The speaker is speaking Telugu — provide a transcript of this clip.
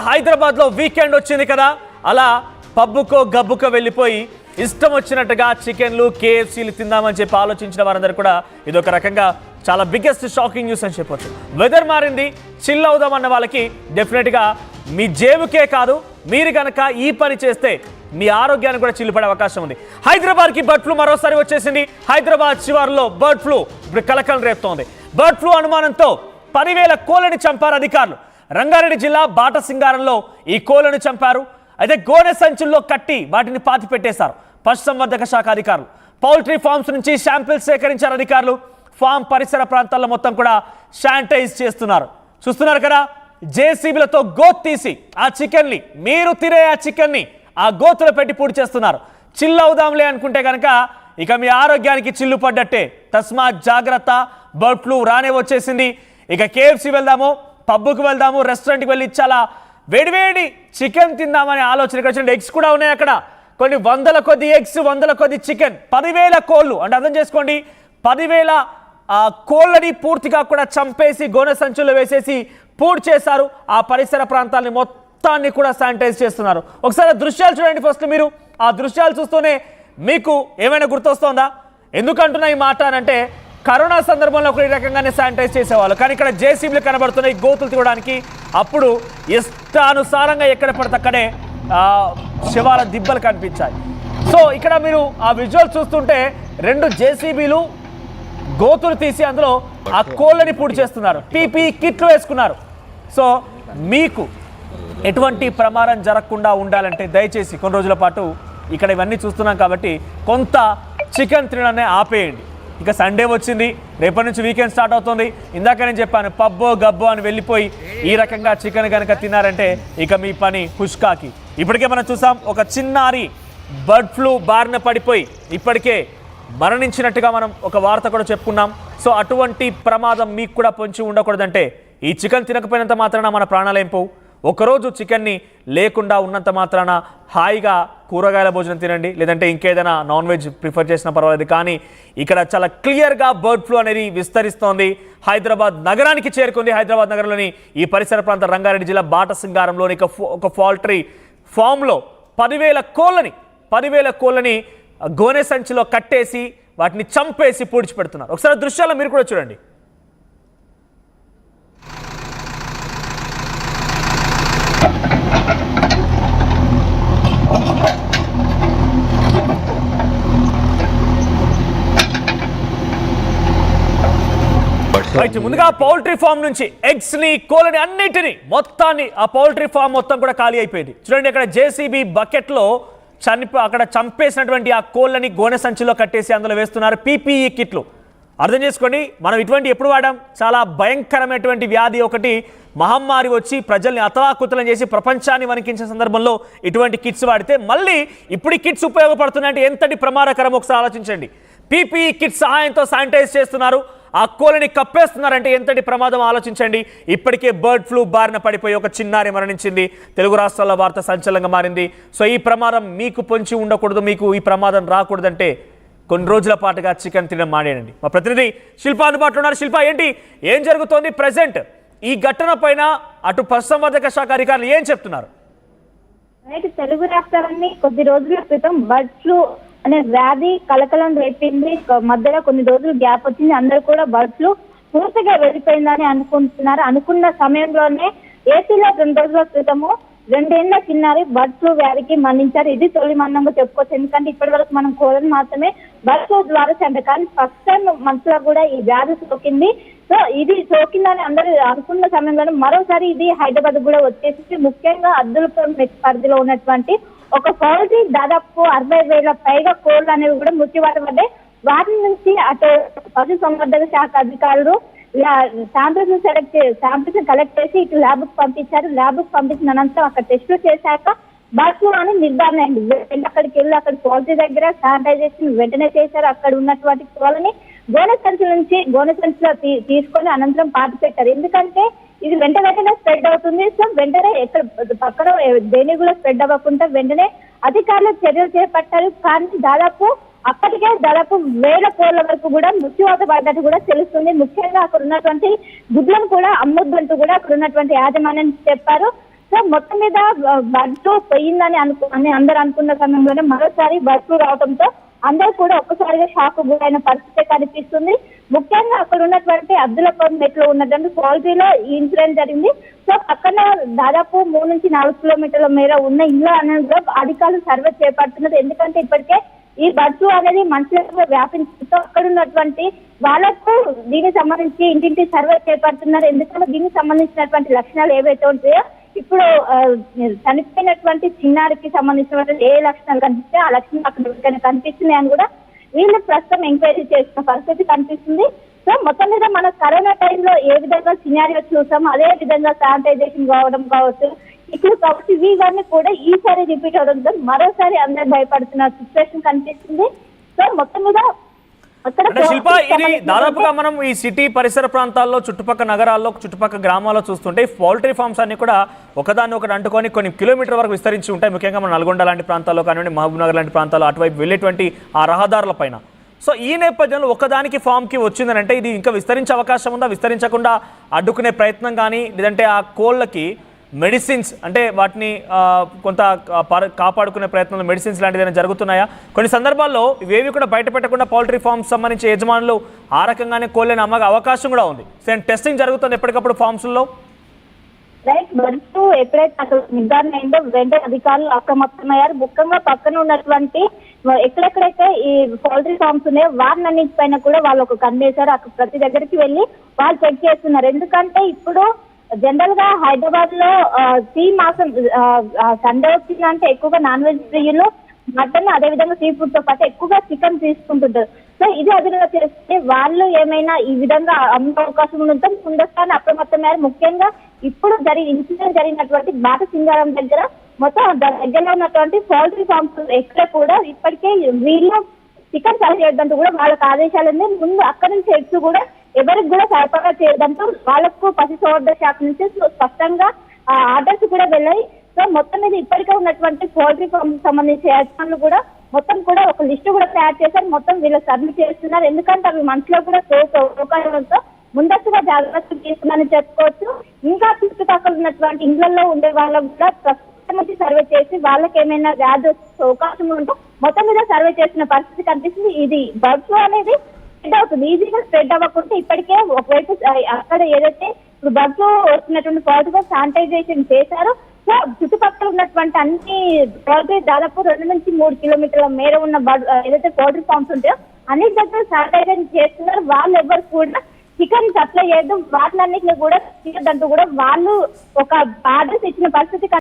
హైదరాబాద్ లో వీకెండ్ వచ్చింది కదా, అలా పబ్బుకో గబ్బుకో వెళ్ళిపోయి ఇష్టం వచ్చినట్టుగా చికెన్లు కేఎఫ్సీలు తిందామని చెప్పి ఆలోచించిన వారందరూ కూడా ఇదొక రకంగా చాలా బిగ్గెస్ట్ షాకింగ్ న్యూస్ అని చెప్పొచ్చు. వెదర్ మారింది, చిల్ అవుదామన్న వాళ్ళకి డెఫినెట్గా మీ జేబుకే కాదు, మీరు కనుక ఈ పని చేస్తే మీ ఆరోగ్యానికి కూడా చిల్లుపడే అవకాశం ఉంది. హైదరాబాద్కి బర్డ్ ఫ్లూ మరోసారి వచ్చేసింది. హైదరాబాద్ శివారులో బర్డ్ ఫ్లూ ఇప్పుడు కలకలం రేపుతోంది. బర్డ్ ఫ్లూ అనుమానంతో 10,000 కోళ్లని చంపారు అధికారులు. రంగారెడ్డి జిల్లా బాటసింగారంలో ఈ కోళ్లను చంపారు. అయితే గోనె సంచుల్లో కట్టి వాటిని పాతి పెట్టేశారు పశుసంవర్ధక శాఖ అధికారులు. పౌల్ట్రీ ఫార్మ్స్ నుంచి శాంపిల్స్ సేకరించారు అధికారులు. ఫామ్ పరిసర ప్రాంతాల్లో మొత్తం కూడా శానిటైజ్ చేస్తున్నారు. చూస్తున్నారు కదా, జేసీబీలతో గోత్ తీసి ఆ చికెన్ని, మీరు తినే ఆ చికెన్ని ఆ గోతులో పెట్టి పూడి చేస్తున్నారు. చిల్లు అవుదాంలే అనుకుంటే కనుక ఇక మీ ఆరోగ్యానికి చిల్లు పడ్డట్టే. తస్మాత్ జాగ్రత్త, బర్డ్ ఫ్లూ రానే వచ్చేసింది. ఇక కేఎఫ్సీ వెళ్దాము, పబ్బుకు వెళ్దాము, రెస్టారెంట్కి వెళ్ళి చాలా వేడివేడి చికెన్ తిందామనే ఆలోచన. ఇక్కడ ఎగ్స్ కూడా ఉన్నాయి, అక్కడ కొన్ని వందల కొద్ది ఎగ్స్, వందల కొద్ది చికెన్, 10,000 కోళ్ళు. అంటే అర్థం చేసుకోండి, 10,000 కోళ్ళని పూర్తిగా కూడా చంపేసి గోనె సంచుల్లో వేసేసి పూడ్ చేశారు. ఆ పరిసర ప్రాంతాలని మొత్తాన్ని కూడా శానిటైజ్ చేస్తున్నారు. ఒకసారి దృశ్యాలు చూడండి. ఫస్ట్ మీరు ఆ దృశ్యాలు చూస్తూనే మీకు ఏమైనా గుర్తొస్తుందా? ఎందుకంటున్నా ఈ మాట అంటే, కరోనా సందర్భంలో ఒక ఈ రకంగానే శానిటైజ్ చేసేవాళ్ళు, కానీ ఇక్కడ జేసీబీలు కనబడుతున్నాయి గోతులు తీయడానికి. అప్పుడు ఇష్టానుసారంగా ఎక్కడ పడితే అక్కడే శవాల దిబ్బలు కనిపించాయి. సో ఇక్కడ మీరు ఆ విజువల్ చూస్తుంటే 2 జేసీబీలు గోతులు తీసి అందులో ఆ కోళ్ళని పూడి చేస్తున్నారు. పీపీ కిట్లు వేసుకున్నారు. సో మీకు ఎటువంటి ప్రమాదం జరగకుండా ఉండాలంటే దయచేసి కొన్ని రోజుల పాటు ఇక్కడ ఇవన్నీ చూస్తున్నాం కాబట్టి కొంత చికెన్ తినడాన్ని ఆపేయండి. ఇక సండే వచ్చింది, రేపటి నుంచి వీకెండ్ స్టార్ట్ అవుతుంది. ఇందాక నేను చెప్పాను, పబ్బో గబ్బో అని వెళ్ళిపోయి ఈ రకంగా చికెన్ కనుక తిన్నారంటే ఇక మీ పని పుష్కాకి. ఇప్పటికే మనం చూసాం, ఒక చిన్నారి బర్డ్ ఫ్లూ బారిన పడిపోయి ఇప్పటికే మరణించినట్టుగా మనం ఒక వార్త కూడా చెప్పుకున్నాం. సో అటువంటి ప్రమాదం మీకు కూడా పొంచి ఉండకూడదంటే ఈ చికెన్ తినకపోయినంత మాత్రాన మన ప్రాణాలేం పోవు. ఒకరోజు చికెన్ని లేకుండా ఉన్నంత మాత్రాన హాయిగా కూరగాయల భోజనం తినండి, లేదంటే ఇంకేదైనా నాన్ వెజ్ ప్రిఫర్ చేసినా పర్వాలేదు. కానీ ఇక్కడ చాలా క్లియర్గా బర్డ్ ఫ్లూ అనేది విస్తరిస్తోంది. హైదరాబాద్ నగరానికి చేరుకుంది. హైదరాబాద్ నగరంలోని ఈ పరిసర ప్రాంత రంగారెడ్డి జిల్లా బాటసింగారంలోని ఒక పౌల్ట్రీ ఫామ్లో 10,000 కోళ్ళని గోనె సంచిలో కట్టేసి వాటిని చంపేసి పూడ్చిపెడుతున్నారు. ఒకసారి దృశ్యాలు మీరు కూడా చూడండి. ముందుగా పౌల్ట్రీ ఫామ్ నుంచి ఎగ్స్ ని, కోళ్ళని, అన్నిటిని మొత్తాన్ని ఆ పౌల్ట్రీ ఫామ్ మొత్తం కూడా ఖాళీ అయిపోయింది. చూడండి, అక్కడ జేసీబీ బకెట్ లో అక్కడ చంపేసినటువంటి ఆ కోళ్ళని గోనె సంచిలో కట్టేసి అందులో వేస్తున్నారు పీపీఈ కిట్లు. అర్థం చేసుకోండి, మనం ఇటువంటి ఎప్పుడు వాడాం? చాలా భయంకరమైనటువంటి వ్యాధి ఒకటి మహమ్మారి వచ్చి ప్రజల్ని అతలాకుతలం చేసి ప్రపంచాన్ని వణికించిన సందర్భంలో ఇటువంటి కిట్స్ వాడితే మళ్ళీ ఇప్పుడు ఈ కిట్స్ ఉపయోగపడుతున్నాయంటే ఎంతటి ప్రమాదకరం ఒకసారి ఆలోచించండి. పీపీఈ కిట్స్ సహాయంతో శానిటైజ్ చేస్తున్నారు, ఆ కోళ్ళని కప్పేస్తున్నారంటే ఎంతటి ప్రమాదం ఆలోచించండి. ఇప్పటికే బర్డ్ ఫ్లూ బారిన పడిపోయి ఒక చిన్నారి మరణించింది. తెలుగు రాష్ట్రాల వార్త సంచలనంగా మారింది. సో ఈ ప్రమాదం మీకు పొంచి ఉండకూడదు, మీకు ఈ ప్రమాదం రాకూడదంటే కొన్ని రోజుల పాటుగా చికెన్ తినడం మానేయండి. మా ప్రతినిధి శిల్ప అందుబాటులో ఉన్నారు. శిల్ప, ఏం జరుగుతోంది ప్రెసెంట్ ఈ ఘటన పైన? అటు పశుసంవర్ధక శాఖ అధికారులు ఏం చెప్తున్నారు? తెలుగు రాష్ట్రాలన్నీ కొద్ది రోజుల క్రితం బర్డ్ ఫ్లూ అనే వ్యాధి కలకలం రేపింది. మధ్యలో కొన్ని రోజులు గ్యాప్ వచ్చింది. అందరూ కూడా బర్డ్ ఫ్లూ పూర్తిగా వెళ్ళిపోయిందని అనుకుంటున్నారు. అనుకున్న సమయంలోనే ఏపీలో 2 రోజుల క్రితము 2 ఏళ్ల చిన్నారి బర్డ్ ఫ్లూ వ్యాధికి మరణించారు. ఇది తొలి మరణంగా చెప్పుకోవచ్చు. ఎందుకంటే ఇప్పటి వరకు మనం కోళ్ళని మాత్రమే బర్డ్ ఫ్లూ ద్వారా చంపాం, కానీ ఫస్ట్ టైం మనుషులకు కూడా ఈ వ్యాధి సోకింది. సో ఇది సోకిందని అందరూ అనుకున్న సమయంలోనే మరోసారి ఇది హైదరాబాద్ కూడా వచ్చేసి, ముఖ్యంగా అబ్దుల్పురం పరిధిలో ఉన్నటువంటి ఒక పౌల్ట్రీ దాదాపు 60,000 పైగా కోళ్ళు అనేవి కూడా మృత్యువాత పడ్డాయి. వాటి నుంచి అటు పశు సంవర్ధక శాఖ అధికారులు శాంపిల్స్ కలెక్ట్ చేసి ఇటు ల్యాబ్ కు పంపించారు. ల్యాబ్ కు పంపించిన అనంతరం అక్కడ టెస్టులు చేశాక బర్డ్ ఫ్లూ అని నిర్ధారణ అయింది. అక్కడికి వెళ్ళి అక్కడ పౌల్ట్రీ దగ్గర శానిటైజేషన్ వెంటనే చేశారు. అక్కడ ఉన్నటువంటి కోళ్ళని గోనె సంచులో తీసుకొని అనంతరం పాతి పెట్టారు. ఎందుకంటే ఇది వెంటనే స్ప్రెడ్ అవుతుంది. సో వెంటనే ఎక్కడ పక్కన దేని కూడా స్ప్రెడ్ అవ్వకుండా వెంటనే అధికారులు చర్యలు చేపట్టారు. కానీ అప్పటికే దాదాపు 1000 కోళ్ల వరకు కూడా మృత్యువాత పడ్డట్టు కూడా తెలుస్తుంది. ముఖ్యంగా అక్కడ ఉన్నటువంటి గుడ్లను కూడా అమ్మొద్దంటూ కూడా అక్కడ ఉన్నటువంటి యాజమాన్యం చెప్పారు. సో మొత్తం మీద బర్డ్ ఫ్లూ పోయిందని అని అందరూ అనుకున్న సమయంలోనే మరోసారి బర్డ్ ఫ్లూ రావడంతో అందరూ కూడా ఒక్కసారిగా షాక్ గురైన పరిస్థితి కనిపిస్తుంది. ముఖ్యంగా అక్కడ ఉన్నటువంటి అబ్దుల్లాపూర్ మెట్లో ఉన్నటువంటి పౌల్ట్రీలో ఈ ఇన్సిడెంట్ జరిగింది. సో పక్కన దాదాపు 3 నుంచి 4 కిలోమీటర్ల మేర ఉన్న ఇల్లు అనేది అధికారులు సర్వే చేపడుతున్నారు. ఎందుకంటే ఇప్పటికే ఈ బర్డ్ ఫ్లూ అనేది మనుషులకు వ్యాపించడంతో అక్కడ ఉన్నటువంటి వాళ్ళకు దీనికి సంబంధించి ఇంటింటి సర్వే చేపడుతున్నారు. ఎందుకంటే దీనికి సంబంధించినటువంటి లక్షణాలు ఏవైతే ఉంటాయో ఇప్పుడు చనిపోయినటువంటి చిన్నారికి సంబంధించినటువంటి ఏ లక్షణాలు కనిపిస్తే ఆ లక్షణాలు అక్కడ కనిపిస్తున్నాయి అని కూడా వీళ్ళు ప్రస్తుతం ఎంక్వైరీ చేసిన పరిస్థితి కనిపిస్తుంది. సో మొత్తం మీద మన కరోనా టైంలో ఏ విధంగా సినారియో చూసాం, అదే విధంగా శానిటైజేషన్ కావడం కావచ్చు, ఇప్పుడు కాబట్టి ఇవన్నీ కూడా ఈసారి రిపీట్ అవడంతో మరోసారి అందరు భయపడుతున్న సిచ్యువేషన్ కనిపిస్తుంది. సో మొత్తం మీద అంటే శిల్ప, ఇది దాదాపుగా మనం ఈ సిటీ పరిసర ప్రాంతాల్లో, చుట్టుపక్కల నగరాల్లో, చుట్టుపక్కల గ్రామాల్లో చూస్తుంటే పౌల్ట్రీ ఫార్మ్స్ అన్ని కూడా ఒకదాన్ని ఒకటి అంటుకొని కొన్ని కిలోమీటర్ వరకు విస్తరించి ఉంటాయి. ముఖ్యంగా మన నల్గొండ లాంటి ప్రాంతాల్లో కానివ్వండి, మహబూబ్ నగర్ లాంటి ప్రాంతాల్లో అటువైపు వెళ్ళేటువంటి ఆ రహదారుల పైన. సో ఈ నేపథ్యంలో ఒకదానికి ఫామ్కి వచ్చిందని అంటే ఇది ఇంకా విస్తరించే అవకాశం ఉందా? విస్తరించకుండా అడ్డుకునే ప్రయత్నం కానీ, లేదంటే ఆ కోళ్ళకి మెడిసిన్స్ అంటే వాటిని కొంత కాపాడుకునే ప్రయత్నంలో మెడిసిన్స్ లాంటివి ఏదైనా జరుగుతున్నాయా? కొన్ని సందర్భాల్లో ఇవేవి కూడా బయట పెట్టకుండా పౌల్ట్రీ ఫార్మ్స్ సంబంధించి యజమానులు ఆ రకంగానే కోళ్ళని అమ్మగా అవకాశం కూడా ఉంది. టెస్టింగ్ జరుగుతుంది ఎప్పటికప్పుడు ఫార్మ్స్లో. రైట్, బర్డ్ ఫ్లూ ఎప్పుడైతే అసలు నిర్ధారణ అయిందో వెంటనే అధికారులు అప్రమత్తమయ్యారు. ముఖ్యంగా పక్కన ఉన్నటువంటి ఎక్కడెక్కడైతే ఈ పౌల్ట్రీ ఫార్మ్స్ ఉన్నాయో వారినన్నింటిపైన కూడా వాళ్ళు ఒక కన్నేశారు. అక్కడ ప్రతి దగ్గరికి వెళ్ళి వాళ్ళు చెక్ చేస్తున్నారు. ఎందుకంటే ఇప్పుడు జనరల్ గా హైదరాబాద్ లో సీ మాసం సండే వచ్చిందంటే ఎక్కువగా నాన్ వెజ్ ప్రియులు మటన్, అదే విధంగా సీ ఫుడ్ తో పాటు ఎక్కువగా చికెన్ తీసుకుంటుంటారు. సో ఇది అదునుగా చేస్తే వాళ్ళు ఏమైనా ఈ విధంగా అమ్మే అవకాశం ఉండటం ముందస్తాన్ని అప్రమత్తమయ్యారు. ముఖ్యంగా ఇప్పుడు ఇన్సిడెంట్ జరిగినటువంటి బాట సింగారం దగ్గర మొత్తం దగ్గరలో ఉన్నటువంటి పౌల్ట్రీ ఫార్మ్స్ ఎక్కడ కూడా ఇప్పటికే వీళ్ళు చికెన్ సర్వ్ చేయడంతో కూడా వాళ్ళకి ఆదేశాలు ఉంది. ముందు అక్కడి నుంచి ఎగ్స్ కూడా ఎవరికి కూడా సరఫరా చేయడంతో వాళ్ళకు పశుసంవర్ధక శాఖ నుంచి స్పష్టంగా ఆర్డర్స్ కూడా వెళ్ళాయి. సో మొత్తం మీద ఇప్పటికే ఉన్నటువంటి పౌల్ట్రీ ఫార్మ్ సంబంధించి యజమానులు కూడా మొత్తం కూడా ఒక లిస్టు కూడా తయారు చేశారు. మొత్తం వీళ్ళు సబ్మిట్ చేస్తున్నారు. ఎందుకంటే అవి మనసులో కూడా సోకడంతో ముందస్తుగా జాగ్రత్తలు తీసుకున్నారని చెప్పుకోవచ్చు. ఇంకా చుట్టుపక్కల ఉన్నటువంటి ఇళ్లలో ఉండే వాళ్ళకు కూడా ప్రస్తుతం నుంచి సర్వే చేసి వాళ్ళకి ఏమైనా వ్యాధి వచ్చే అవకాశం ఉంటే మొత్తం మీద సర్వే చేసిన పరిస్థితి కనిపిస్తుంది. ఇది బర్డ్ ఫ్లూ అనేది స్ప్రెడ్ అవుతుంది, ఈజీగా స్ప్రెడ్ అవ్వకుండా ఇప్పటికే ఒకవైపు అక్కడ ఏదైతే ఇప్పుడు బర్డ్ ఫ్లూ వచ్చినటువంటి పౌల్ట్రీగా శానిటైజేషన్ చేశారో, సో చుట్టుపక్కల ఉన్నటువంటి అన్ని పౌల్ట్రీ దాదాపు 2 నుంచి 3 కిలోమీటర్ల మేర ఉన్న ఏదైతే పౌల్ట్రీ ఫార్మ్స్ ఉంటాయో అన్ని దగ్గర శానిటైజేషన్ చేస్తున్నారు. వాళ్ళు ఎవరు కూడా చికెన్ సప్లై చేయడం వాటినన్నింటినీ కూడా చేయొద్దంటూ కూడా వాళ్ళు ఒక ఆర్డర్స్ ఇచ్చిన పరిస్థితి